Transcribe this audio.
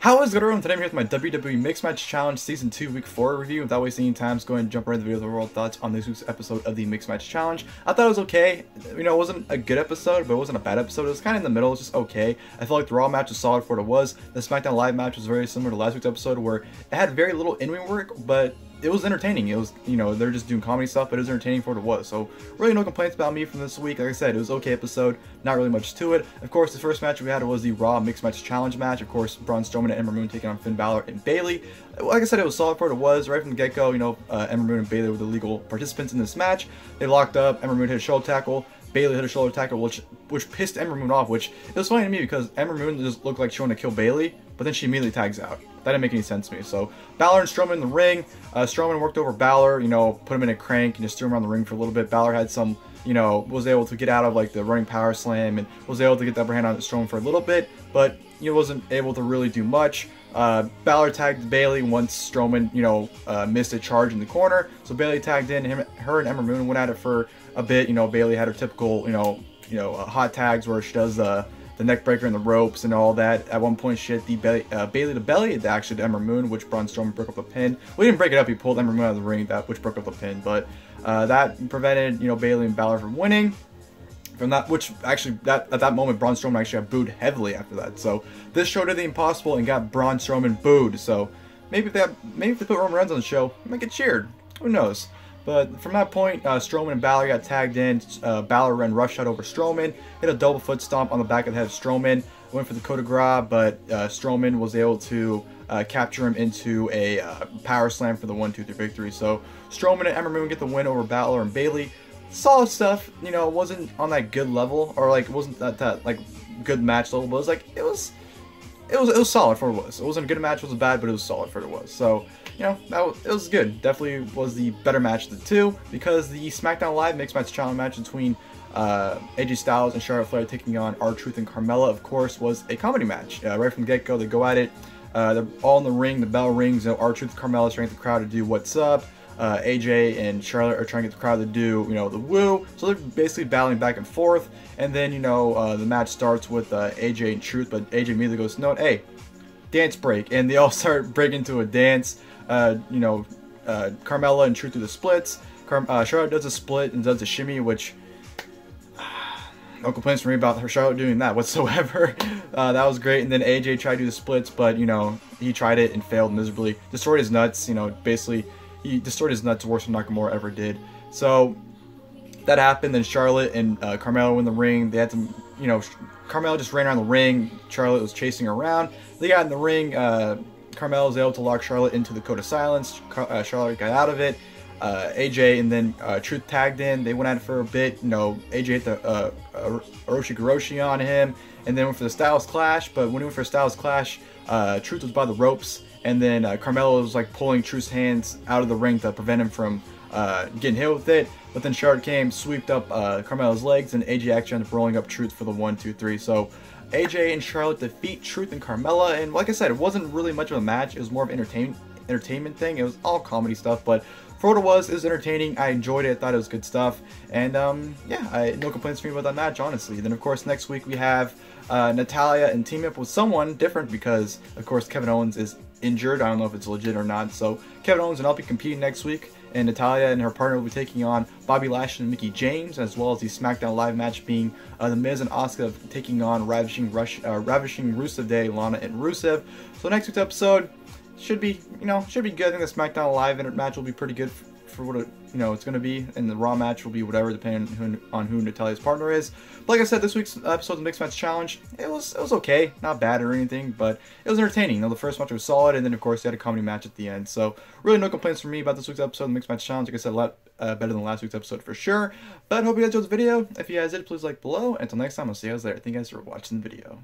How is it everyone? Today I'm here with my WWE Mixed Match Challenge Season 2 Week 4 review. Without wasting any time, let's go ahead and jump right into the video with overall thoughts on this week's episode of the Mixed Match Challenge. I thought it was okay. You know, it wasn't a good episode, but it wasn't a bad episode. It was kind of in the middle. It was just okay. I felt like the Raw match was solid for what it was. The SmackDown Live match was very similar to last week's episode, where it had very little in-ring work, but it was entertaining. It was, you know, they're just doing comedy stuff, but it was entertaining for what it was. So really no complaints about me from this week. Like I said, it was an okay episode, not really much to it. Of course, the first match we had was the Raw Mixed Match Challenge match. Of course, Braun, Strowman, and Ember Moon taking on Finn Bálor and Bayley. Like I said, it was solid for what it was. Right from the get-go, you know, Ember Moon and Bayley were the legal participants in this match. They locked up. Ember Moon hit a shoulder tackle. Bayley hit a shoulder tackle, which pissed Ember Moon off, which it was funny to me because Ember Moon just looked like she wanted to kill Bayley, but then she immediately tags out. That didn't make any sense to me. So Bálor and Strowman in the ring. Strowman worked over Bálor, you know, put him in a crank and just threw him around the ring for a little bit. Bálor had some, you know, was able to get out of like the running power slam and was able to get the upper hand on Strowman for a little bit, but he wasn't able to really do much. Bálor tagged Bayley once Strowman, you know, missed a charge in the corner. So Bayley tagged in. Her and Ember Moon went at it for a bit. You know, Bayley had her typical, hot tags where she does the neck breaker and the ropes and all that. At one point, she hit the Bayley to belly, actually to Ember Moon, which Braun Strowman broke up the pin. Well, he didn't break it up. He pulled Ember Moon out of the ring, which broke up the pin. But that prevented, you know, Bayley and Bálor from winning. From that, which actually, at that moment, Braun Strowman actually got booed heavily after that. So this show did the impossible and got Braun Strowman booed. So maybe if they put Roman Reigns on the show, it might get cheered. Who knows? But from that point, Strowman and Bálor got tagged in. Bálor ran roughshot over Strowman, hit a double foot stomp on the back of the head of Strowman, went for the coup de grace, but Strowman was able to capture him into a power slam for the 1-2-3 victory. So Strowman and Ember Moon get the win over Bálor and Bayley. Solid stuff, you know, it wasn't on that good level, or like it wasn't that like good match level, but it was like it was solid for what it was. It wasn't a good match, it was bad, but it was solid for what it was. So, you know, it was good. Definitely was the better match of the two, because the SmackDown Live Mixed Match Challenge match between AJ Styles and Charlotte Flair taking on R-Truth and Carmella, of course, was a comedy match. Right from the get-go, they go at it. They're all in the ring, the bell rings, you know, R-Truth and Carmella trying to get the crowd to do what's up. AJ and Charlotte are trying to get the crowd to do, you know, the woo. So they're basically battling back and forth. And then, you know, the match starts with AJ and Truth, but AJ immediately goes, no, hey, dance break. And they all start breaking into a dance. Carmella and Truth do the splits. Charlotte does a split and does a shimmy, which no complaints from me about her Charlotte doing that whatsoever. That was great. And then AJ tried to do the splits, but, you know, he tried it and failed miserably. Destroyed his nuts, you know, basically. He destroyed his nuts worse than Nakamura ever did. So that happened. Then Charlotte and Carmella were in the ring. They had to, you know, Carmella just ran around the ring. Charlotte was chasing her around. They got in the ring. Carmella was able to lock Charlotte into the code of silence. Charlotte got out of it. AJ and then Truth tagged in. They went at it for a bit. You know, AJ hit the Orochi on him, and then went for the Styles Clash. But when he went for a Styles Clash, Truth was by the ropes. And then Carmella was like pulling Truth's hands out of the ring to prevent him from getting hit with it. But then Charlotte came, sweeped up Carmella's legs, and AJ actually ended up rolling up Truth for the 1-2-3. So AJ and Charlotte defeat Truth and Carmella. And like I said, it wasn't really much of a match. It was more of an entertainment thing. It was all comedy stuff, but for what it was entertaining. I enjoyed it. I thought it was good stuff. And yeah, no complaints from me about that match, honestly. Then of course next week we have Natalya and team up with someone different, because of course Kevin Owens is injured. I don't know if it's legit or not. So Kevin Owens and I'll be competing next week, and Natalya and her partner will be taking on Bobby Lashley and Mickie James, as well as the SmackDown Live match being The Miz and Asuka taking on Ravishing Rusev Day, Lana and Rusev. So next week's episode should be good. I think the SmackDown Live match will be pretty good for what it's going to be, and the Raw match will be whatever, depending on who Natalya's partner is. But like I said, this week's episode of the Mixed Match Challenge, it was okay, not bad or anything, but it was entertaining. You know, the first match was solid, and then of course they had a comedy match at the end. So really no complaints from me about this week's episode of the Mixed Match Challenge. Like I said, a lot better than last week's episode for sure. But hope you guys enjoyed the video. If you guys did, please like below. Until next time, I'll see you guys later. Thank you guys for watching the video.